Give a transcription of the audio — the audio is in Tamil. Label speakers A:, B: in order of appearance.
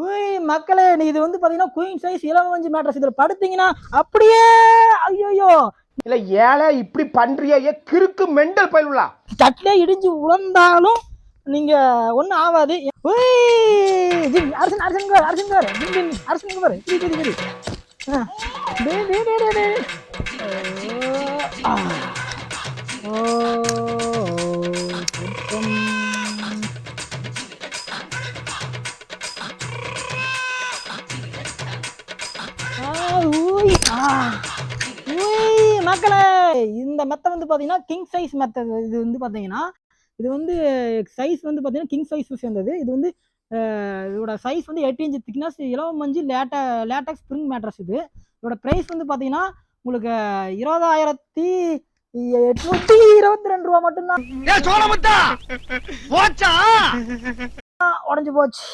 A: உய் மக்களே, நீ இது வந்து பாத்தீங்கன்னா குயின் சைஸ் இளவஞ்சி மேட்ரஸ். இதுல படுத்தீங்கன்னா அப்படியே ஐயோ
B: இல்ல ஏழை இப்படி பண்றியே கிறுக்கு மெண்டல் பயிலுலா.
A: தட்டிலே இடிஞ்சு உழந்தாலும் நீங்க ஒண்ணும் ஆகாது. அரசன் அரசன் அரசன் அரசன் பாரு. மக்களே, இந்த மெத்த வந்து பாத்தீங்கன்னா கிங் சைஸ் மெத்தட். இது வந்து பாத்தீங்கன்னா இது வந்து சைஸ் வந்து பாத்தீங்கன்னா கிங் சைஸ் சேர்ந்தது. இது வந்து இதோட சைஸ் வந்து 8 இன்ச் திக்னஸ், இலவமஞ்சி லேட்டக்ஸ் ஸ்ப்ரிங் மேட்ரஸ். இதோட பிரைஸ் வந்து பாத்தீங்கன்னா உங்களுக்கு 20,822 ரூபா மட்டும்தான். உடஞ்சு போச்சு.